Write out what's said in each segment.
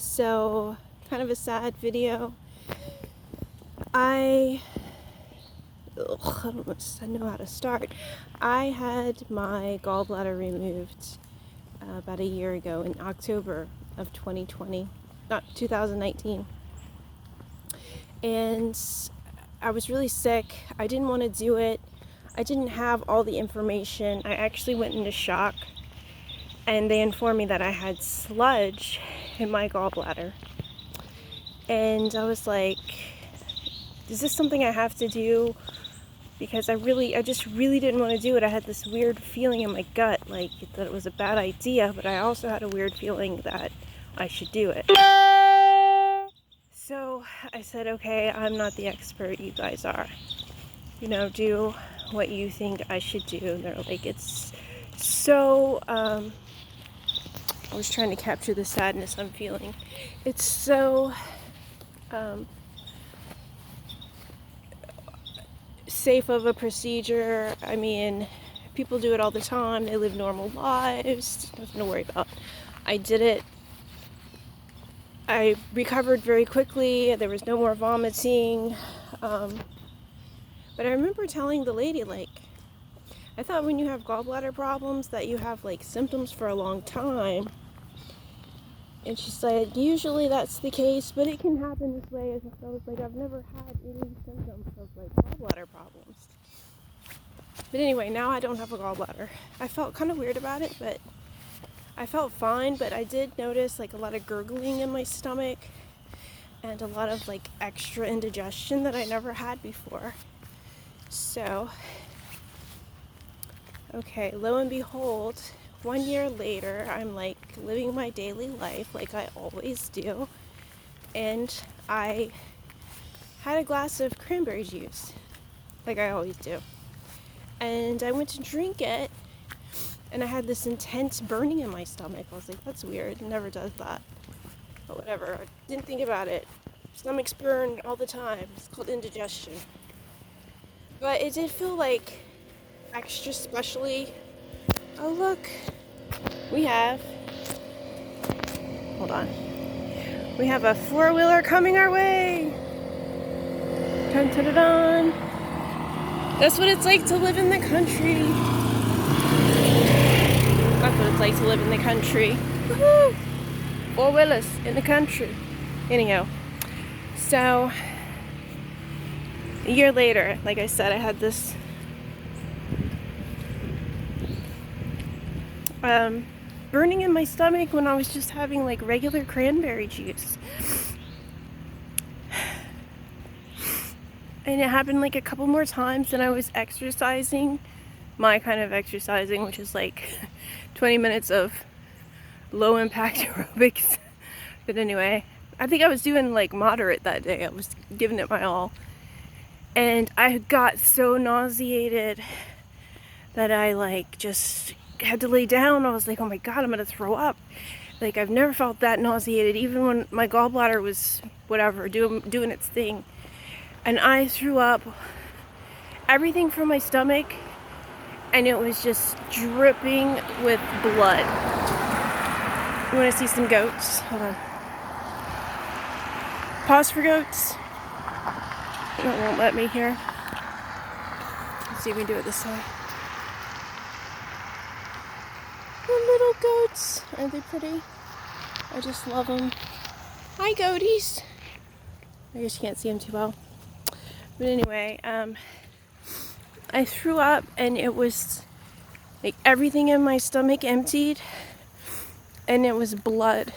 So, kind of a sad video. I don't know how to start. I had my gallbladder removed about a year ago in October of 2020, not 2019. And I was really sick. I didn't want to do it. I didn't have all the information. I actually went into shock, and they informed me that I had sludge in my gallbladder. And I was like, is this something I have to do? Because I just really didn't want to do it. I had this weird feeling in my gut, like that it was a bad idea, but I also had a weird feeling that I should do it. So I said, okay, I'm not the expert, you guys are. Do what you think I should do. And they're like, it's so, I was trying to capture the sadness I'm feeling. It's so, safe of a procedure. I mean, people do it all the time. They live normal lives. Nothing to worry about. I did it. I recovered very quickly. There was no more vomiting. But I remember telling the lady, I thought when you have gallbladder problems that you have symptoms for a long time. And she said, usually that's the case, but it can happen this way. So I was like, I've never had any symptoms of gallbladder problems. But anyway, now I don't have a gallbladder. I felt kind of weird about it, but I felt fine. But I did notice a lot of gurgling in my stomach and a lot of extra indigestion that I never had before. So, okay, lo and behold, 1 year later, I'm living my daily life like I always do. And I had a glass of cranberry juice like I always do. And I went to drink it, and I had this intense burning in my stomach. I was like, that's weird. It never does that. But whatever. I didn't think about it. Stomachs burn all the time. It's called indigestion. But it did feel extra specially. Oh, look. We have a four-wheeler coming our way. Dun, dun, dun, dun. That's what it's like to live in the country. That's what it's like to live in the country. Woohoo! Four-wheelers in the country. Anyhow, so a year later, like I said, I had this burning in my stomach when I was just having regular cranberry juice. And it happened a couple more times, and I was exercising, my kind of exercising, which is 20 minutes of low impact aerobics. But anyway, I think I was doing moderate that day. I was giving it my all. And I got so nauseated that I just had to lay down. I was like, oh my God, I'm gonna throw up. I've never felt that nauseated, even when my gallbladder was whatever, doing its thing. And I threw up everything from my stomach, and it was just dripping with blood. You want to see some goats? Hold on. Pause for goats. It won't let me here. Let's see if we can do it this way. The little goats. Aren't they pretty? I just love them. Hi, goaties. I guess you can't see them too well. But anyway, I threw up, and it was everything in my stomach emptied, and it was blood,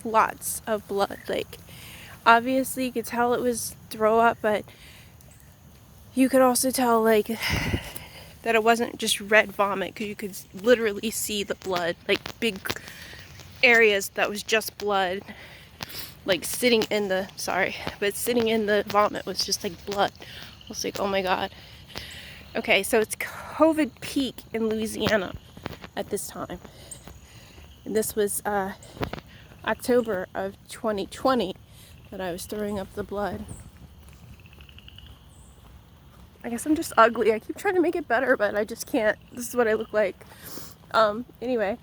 lots of blood. Obviously you could tell it was throw up, but you could also tell that it wasn't just red vomit, because you could literally see the blood, big areas that was just blood, sitting in the vomit was just blood. I was like, oh my God. Okay, so it's COVID peak in Louisiana at this time. And this was October of 2020 that I was throwing up the blood. I guess I'm just ugly. I keep trying to make it better, but I just can't. This is what I look like. Anyway,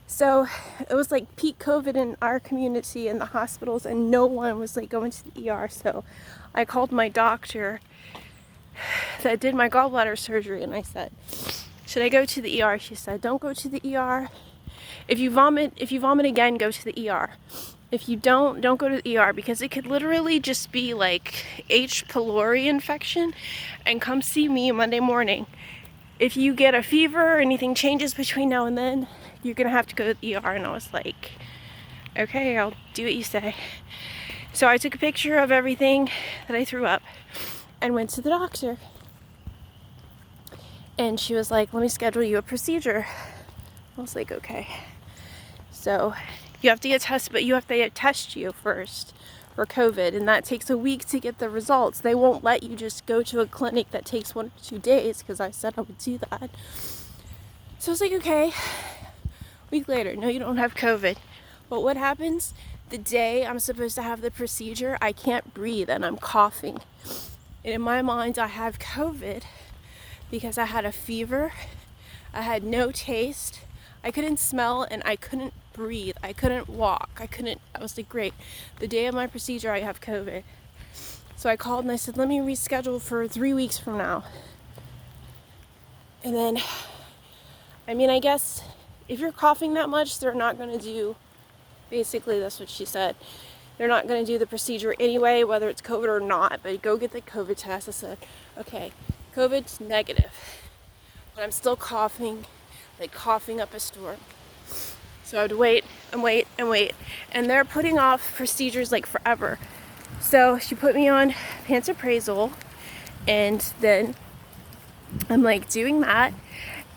So it was like peak COVID in our community in the hospitals, and no one was like going to the ER. So I called my doctor that did my gallbladder surgery, and I said, should I go to the ER? She said, don't go to the ER. If you vomit again, go to the ER. If you don't go to the ER, because it could literally just be like H. pylori infection, and come see me Monday morning. If you get a fever or anything changes between now and then, you're gonna have to go to the ER. And I was like, okay, I'll do what you say. So I took a picture of everything that I threw up and went to the doctor. And she was like, let me schedule you a procedure. I was like, okay. So you have to get tested, but you have to test you first for COVID, and that takes a week to get the results. They won't let you just go to a clinic that takes 1 or 2 days, because I said I would do that. So I was like, okay. Week later, no, you don't have COVID. But what happens? The day I'm supposed to have the procedure, I can't breathe and I'm coughing. And in my mind, I have COVID because I had a fever, I had no taste, I couldn't smell, and I couldn't breathe. I couldn't walk. I was like, great. The day of my procedure, I have COVID. So I called and I said, let me reschedule for 3 weeks from now. And then, I guess if you're coughing that much, they're not going to do, basically that's what she said. They're not going to do the procedure anyway, whether it's COVID or not, but go get the COVID test. I said, okay, COVID's negative, but I'm still coughing, like coughing up a storm. So I would wait and wait and wait. And they're putting off procedures like forever. So she put me on pantoprazole, and then I'm like doing that,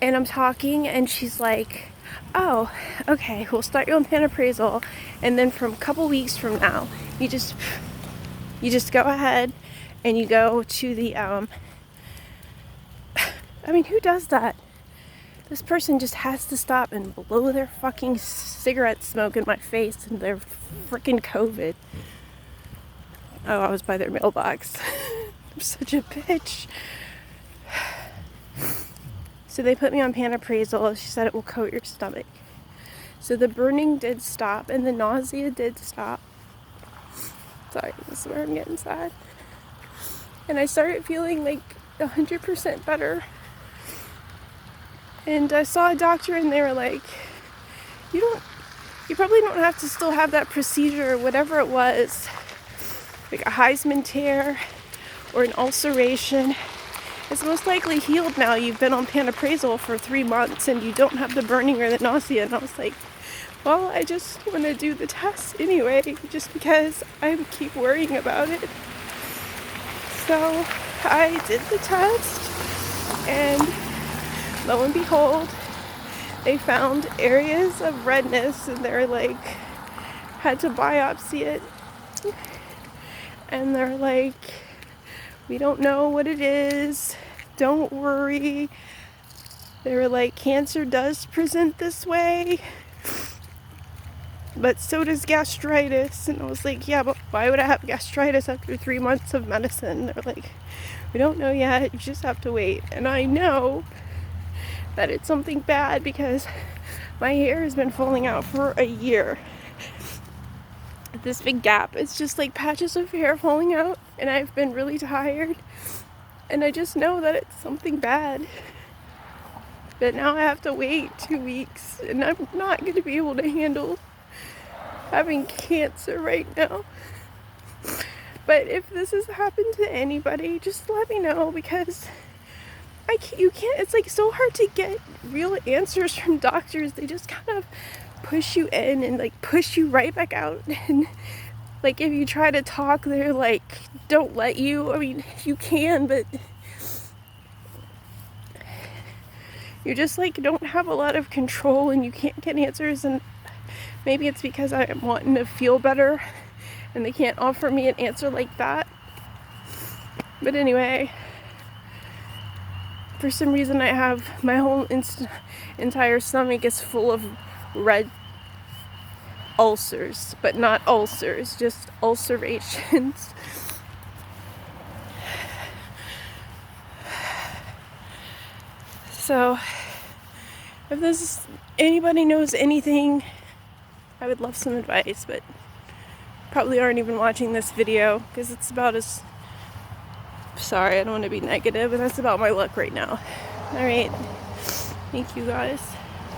and I'm talking, and she's like, oh, okay, we'll start you on pantoprazole, and then from a couple weeks from now, you just go ahead and you go to the, who does that? This person just has to stop and blow their fucking cigarette smoke in my face and their freaking COVID. Oh, I was by their mailbox. I'm such a bitch. So they put me on pantoprazole. She said it will coat your stomach. So the burning did stop and the nausea did stop. Sorry, this is where I'm getting sad. And I started feeling like 100% better. And I saw a doctor and they were like, you probably don't have to still have that procedure or whatever it was, like a Heisman tear or an ulceration. It's most likely healed now. You've been on pantoprazole for 3 months and you don't have the burning or the nausea. And I was like, well, I just want to do the test anyway, just because I keep worrying about it. So I did the test, and lo and behold, they found areas of redness, and they're like, had to biopsy it. And they're like, we don't know what it is. Don't worry. They were like, cancer does present this way, but so does gastritis. And I was like, yeah, but why would I have gastritis after 3 months of medicine? They're like, we don't know yet. You just have to wait. And I know that it's something bad because my hair has been falling out for a year. This big gap. It's just like patches of hair falling out, and I've been really tired. And I just know that it's something bad. But now I have to wait 2 weeks, and I'm not going to be able to handle having cancer right now. But if this has happened to anybody, just let me know, because you can't, it's like so hard to get real answers from doctors. They just kind of push you in and like push you right back out. And like if you try to talk, they're like, don't let you. I mean, you can, but you just like don't have a lot of control and you can't get answers. And maybe it's because I'm wanting to feel better and they can't offer me an answer like that. But anyway, for some reason I have my whole entire stomach is full of red ulcers, but not ulcers, just ulcerations. So If anybody knows anything, I would love some advice, but probably aren't even watching this video because it's about as, sorry, I don't want to be negative, and that's about my luck right now. Alright, thank you guys.